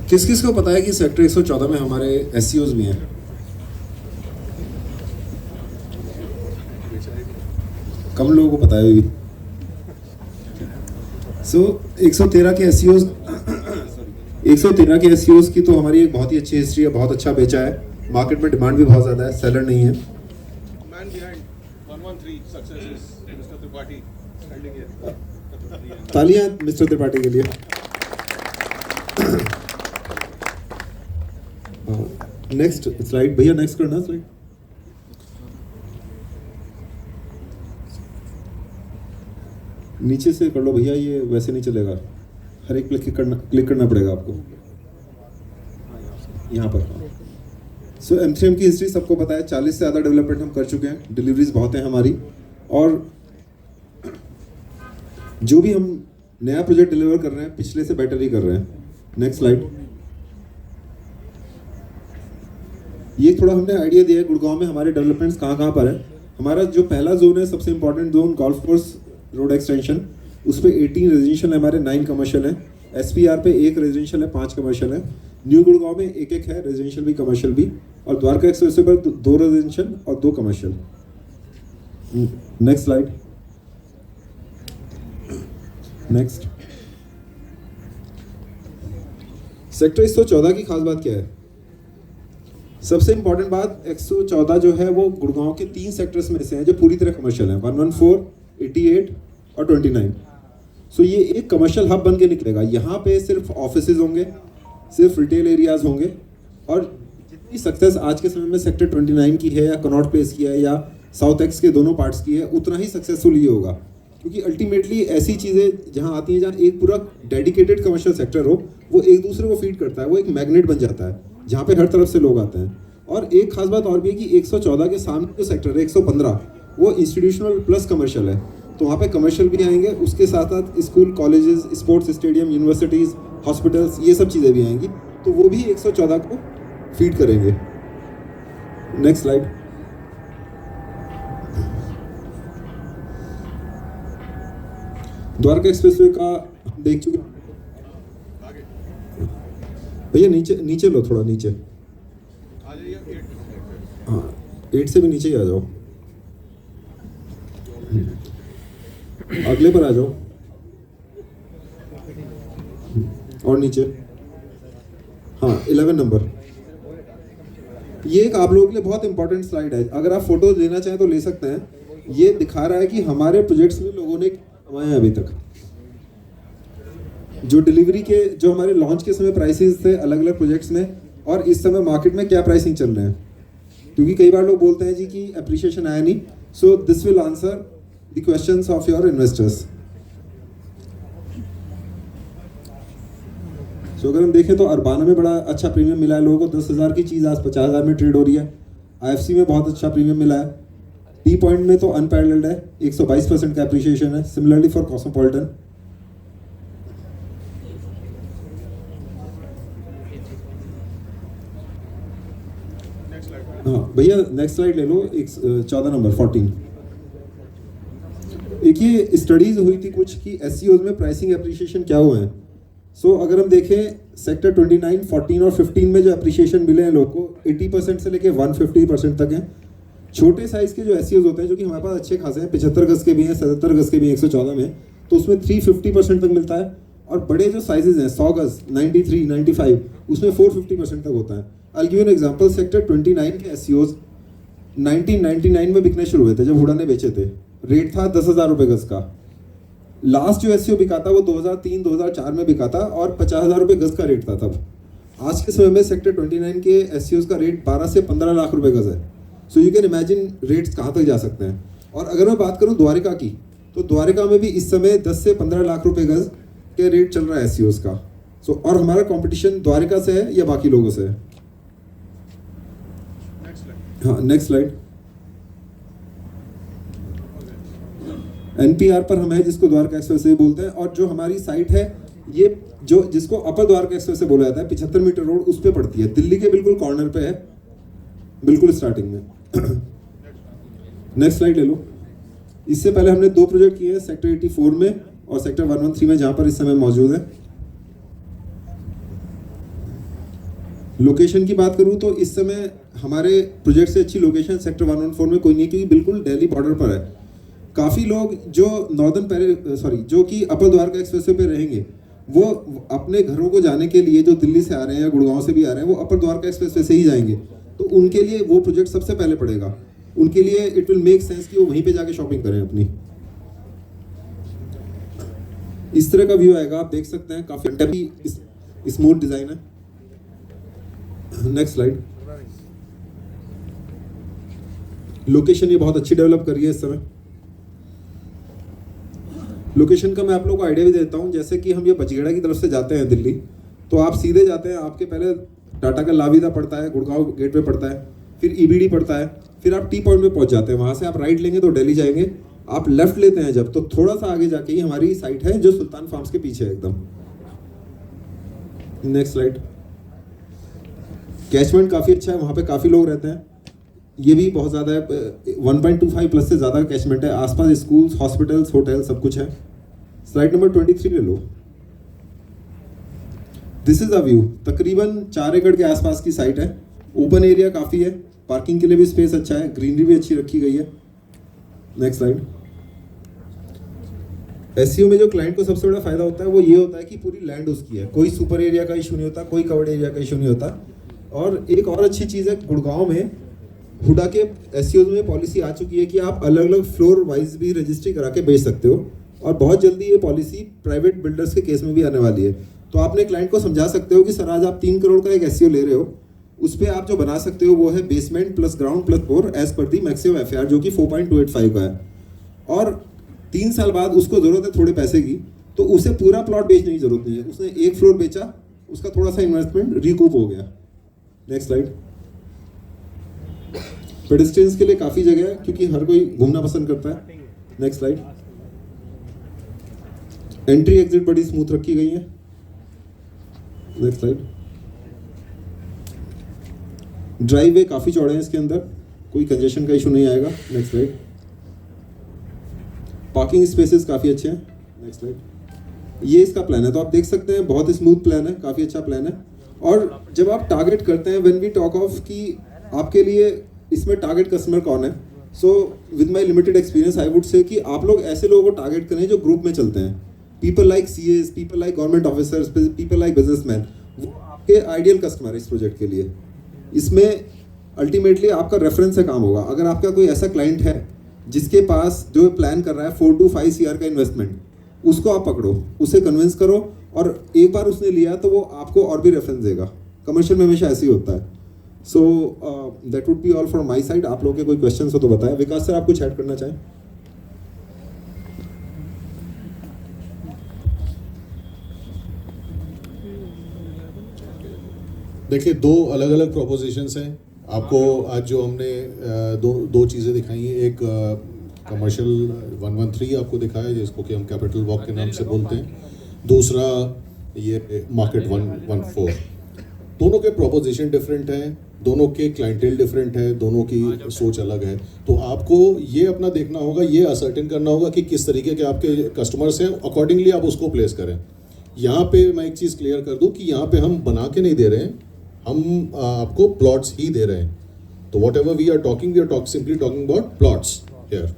किस किस को पता है कि सेक्टर 114 में हमारे एससीओज भी हैं? कम लोगों को पता है अभी। सो 113 के एससीओज 113 के एससीओज की तो हमारी एक बहुत ही अच्छी हिस्ट्री है, बहुत अच्छा बेचा है, मार्केट में डिमांड भी बहुत ज़्यादा है, सेलर नहीं है। Man behind 113 success is Mr. Tripathi standing here. तालियां मिस्टर त्रिपाठी के लिए। नेक्स्ट स्लाइड भैया, नेक्स्ट करना स्लाइड। नीचे से कर लो भैया, ये वैसे नहीं चलेगा, हर एक क्लिक करना पड़ेगा आपको यहाँ पर। सो एमसीएम की हिस्ट्री सबको पता है, 40 से ज़्यादा डेवलपमेंट हम कर चुके हैं, डिलीवरीज बहुत हैं हमारी, और जो भी हम नया प्रोजेक्ट डिलीवर कर रहे हैं पिछले से बेटर ही कर रहे हैं। Next slide. ये थोड़ा हमने आइडिया दिया है गुड़गांव में हमारे डेवलपमेंट्स कहाँ कहाँ पर है। हमारा जो पहला जोन है, सबसे important zone, golf course road extension, उस पर 18 रेजिडेंशियल है हमारे, 9 कमर्शियल है। एसपीआर पे 1 रेजिडेंशियल है, 5 कमर्शियल है। न्यू गुड़गांव में 1-1 है, रेजिडेंशियल भी कमर्शियल भी, और द्वारका एक्सप्रेस पर 2 रेजिडेंशियल और 2 commercial. Next slide. Next. Sector 114 की खास बात क्या है? सबसे इंपॉर्टेंट बात, 114 जो है वो गुड़गांव के 3 सेक्टर्स में से है जो पूरी तरह कमर्शियल है, 114, 88 और 29। सो ये एक कमर्शियल हब बन के निकलेगा। यहाँ पे सिर्फ ऑफिसेज होंगे, सिर्फ रिटेल एरियाज होंगे, और जितनी सक्सेस आज के समय में सेक्टर 29 की है या कनॉट प्लेस की है या साउथ एक्स के दोनों पार्ट्स की है, उतना ही सक्सेसफुल ये होगा। क्योंकि अल्टीमेटली ऐसी चीज़ें जहाँ आती हैं जहाँ एक पूरा डेडिकेटेड कमर्शियल सेक्टर हो, वो एक दूसरे को फीड करता है, वो एक मैग्नेट बन जाता है जहाँ पे हर तरफ से लोग आते हैं। और एक खास बात और भी है कि 114 के सामने जो सेक्टर है 115, वो इंस्टीट्यूशनल प्लस कमर्शियल है, तो वहाँ पे कमर्शियल भी आएंगे, उसके साथ साथ school, colleges, sports stadium, universities, hospitals, ये सब चीज़ें भी आएंगी, तो वो भी 114 को फीड करेंगे। Next slide. द्वारका एक्सप्रेसवे का देख चुके भैया, नीचे लो, थोड़ा नीचे। हाँ, 8 से भी नीचे ही आ जाओ, अगले पर आ जाओ, और नीचे। हाँ, 11 नंबर। ये एक आप लोगों के लिए बहुत इंपॉर्टेंट स्लाइड है, अगर आप फोटोज लेना चाहें तो ले सकते हैं। ये दिखा रहा है कि हमारे प्रोजेक्ट्स में लोगों ने कमाए हैं अभी तक। जो डिलीवरी के, जो हमारे लॉन्च के समय प्राइसेस थे अलग अलग प्रोजेक्ट्स में, और इस समय मार्केट में क्या प्राइसिंग चल रहे हैं, क्योंकि कई बार लोग बोलते हैं जी कि अप्रिशिएशन आया नहीं। So this will answer the questions of your investors. So अगर हम देखें तो अरबाना में बड़ा अच्छा प्रीमियम मिला है लोगों को, 10,000 की चीज़ आज 50,000 में ट्रेड हो रही है। आईएफसी में बहुत अच्छा प्रीमियम मिला है। टी पॉइंट में तो अनपैरेलल्ड है, 122% का अप्रिशिएशन है। Similarly for cosmopolitan. हाँ भैया, नेक्स्ट स्लाइड ले लो, 14 नंबर 14। एक ये स्टडीज हुई थी कुछ कि एससीओज में प्राइसिंग एप्रिशिएशन क्या हुए हैं। सो अगर हम देखें सेक्टर 29, 14 और 15 में जो एप्रिशिएशन मिले हैं लोगों को, 80% से लेके 150% तक हैं। छोटे साइज के जो एससीओज होते हैं, जो कि हमारे पास अच्छे खासे हैं, 75 गज के भी हैं, 77 गज के भी हैं 114 में, तो उसमें 350% तक मिलता है। और बड़े जो साइजेज हैं 100 गज, 93, 95, उसमें 450% तक होता है। I'll give you an example, sector 29 के एससीओज 1999 में बिकने शुरू हुए थे जब हुडा ने बेचे थे। रेट था 10,000 रुपये गज का। लास्ट जो एससीओ बिका था वो 2003-2004 में बिका था, और 50,000 रुपये गज का रेट था तब। आज के समय में सेक्टर 29 के एससीओज का रेट 12 से 15 लाख रुपए गज है। So you can imagine rates कहाँ तक जा सकते हैं। और अगर मैं बात करूँ द्वारका की, तो द्वारका में भी इस समय 10 से 15 लाख रुपए गज के रेट चल रहा है एससीओज का। सो और हमारा कॉम्पिटिशन द्वारका से है या बाकी लोगों से है? हाँ, नेक्स्ट स्लाइड। एनपीआर पर हम है, जिसको द्वारका एक्सप्रेस से बोलते हैं, और जो हमारी साइट है ये जो जिसको अपर द्वारका एक्सप्रेस से बोला जाता है, 75 मीटर रोड उस पे पड़ती है, दिल्ली के बिल्कुल कॉर्नर पे है, बिल्कुल स्टार्टिंग में। नेक्स्ट स्लाइड ले लो। इससे पहले हमने 2 प्रोजेक्ट किए हैं, सेक्टर 84 में और सेक्टर 113 में, जहां पर इस समय मौजूद है। लोकेशन की बात करूं तो इस समय हमारे प्रोजेक्ट से अच्छी लोकेशन सेक्टर 114 में कोई नहीं है, क्योंकि बिल्कुल दिल्ली बॉर्डर पर है। काफ़ी लोग जो जो कि अपर द्वारका एक्सप्रेसवे पे रहेंगे, वो अपने घरों को जाने के लिए जो दिल्ली से आ रहे हैं या गुड़गांव से भी आ रहे हैं, वो अपर द्वारका एक्सप्रेसवे से ही जाएंगे। तो उनके लिए वो प्रोजेक्ट सबसे पहले पड़ेगा। उनके लिए इट विल मेक सेंस कि वो वहीं पे जाके शॉपिंग करें अपनी। इस तरह का व्यू आएगा, आप देख सकते हैं, काफ़ी स्मूथ डिज़ाइन है। Next slide. लोकेशन ये बहुत अच्छी डेवलप करी है इस समय। लोकेशन का मैं आप लोगों को आइडिया भी देता हूँ। जैसे कि हम ये बचगेड़ा की तरफ से जाते हैं दिल्ली, तो आप सीधे जाते हैं, आपके पहले टाटा का लाविदा पड़ता है, गुड़गांव गेटवे पड़ता है, फिर ईबीडी पड़ता है, फिर आप टी पॉइंट में पहुंच जाते हैं। वहाँ से आप राइट लेंगे तो दिल्ली जाएंगे। आप लेफ्ट लेते हैं जब, तो थोड़ा सा आगे जाके ही हमारी साइट है जो सुल्तान फार्म्स के पीछे है एकदम। Next slide. कैचमेंट काफ़ी अच्छा है, वहाँ पे काफ़ी लोग रहते हैं। ये भी बहुत ज़्यादा है, 1.25 प्लस से ज़्यादा कैचमेंट है। आसपास स्कूल्स, हॉस्पिटल्स, होटल सब कुछ है। स्लाइड नंबर 23 ले लो। This is a view. तकरीबन 4 एकड़ के आसपास की साइट है। ओपन एरिया काफ़ी है, पार्किंग के लिए भी स्पेस अच्छा है, ग्रीनरी भी अच्छी रखी गई है। Next slide. एसईओ में जो क्लाइंट को सबसे बड़ा फायदा होता है वो ये होता है कि पूरी लैंड उसकी है, कोई सुपर एरिया का इशू नहीं होता, कोई कवर्ड एरिया का इशू नहीं होता। और एक और अच्छी चीज़ है, गुड़गांव में हुडा के एसईओ में पॉलिसी आ चुकी है कि आप अलग अलग फ्लोर वाइज भी रजिस्ट्री करा के बेच सकते हो, और बहुत जल्दी ये पॉलिसी प्राइवेट बिल्डर्स के केस में भी आने वाली है। तो आपने क्लाइंट को समझा सकते हो कि सर आज आप 3 करोड़ का एक एसईओ ले रहे हो, उस पर आप जो बना सकते हो वो है basement plus ground plus floor as per the maximum FR, जो कि 4.285 का है। और 3 साल बाद उसको जरूरत है थोड़े पैसे की, तो उसे पूरा प्लॉट बेचने की जरूरत नहीं है। उसने एक फ्लोर बेचा, उसका थोड़ा सा इन्वेस्टमेंट रिकूप हो गया। Next slide. पेडेस्ट्रियंस के लिए काफी जगह है क्योंकि हर कोई घूमना पसंद करता है। Next slide. एंट्री एग्जिट बड़ी स्मूथ रखी गई है। Next slide. ड्राइव वे काफी चौड़े हैं इसके अंदर, कोई कंजेशन का इशू नहीं आएगा। Next slide. पार्किंग स्पेसेस काफी अच्छे हैं। Next slide. ये इसका प्लान है, तो आप देख सकते हैं बहुत स्मूथ प्लान है, काफी अच्छा प्लान है। और जब आप टारगेट करते हैं, व्हेन वी टॉक ऑफ कि आपके लिए इसमें टारगेट कस्टमर कौन है, so with my limited experience I would say कि आप लोग ऐसे लोगों को टारगेट करें जो ग्रुप में चलते हैं। People like CS, people like government officers, people like businessman, वो आपके आइडियल कस्टमर है इस प्रोजेक्ट के लिए। इसमें अल्टीमेटली आपका रेफरेंस से काम होगा। अगर आपका कोई ऐसा क्लाइंट है जिसके पास जो प्लान कर रहा है 4 to 5 CR का इन्वेस्टमेंट, उसको आप पकड़ो, उसे कन्विंस करो, और एक बार उसने लिया तो वो आपको और भी रेफरेंस देगा। कमर्शियल में हमेशा ऐसे ही होता है। So that would be all from my side. आप लोगों के कोई क्वेश्चन हो तो बताएं। विकास सर, आप कुछ ऐड करना चाहें? देखिए, 2 अलग अलग प्रोपोजिशंस हैं। आपको आज जो हमने दो चीज़ें दिखाई हैं, एक कमर्शियल 113 आपको दिखाया जिसको कि हम कैपिटल वॉक के नाम से बोलते हैं, दूसरा ये मार्केट 114। दोनों के प्रोपोजिशन डिफरेंट हैं, दोनों के क्लाइंटेल डिफरेंट है, दोनों की सोच अलग है। तो आपको ये अपना देखना होगा, ये असर्टेन करना होगा कि किस तरीके के आपके कस्टमर्स हैं, अकॉर्डिंगली आप उसको प्लेस करें। यहाँ पे मैं एक चीज़ क्लियर कर दूं कि यहाँ पे हम बना के नहीं दे रहे हैं, हम आपको प्लॉट्स ही दे रहे हैं। तो whatever we are talking, simply talking about plots here.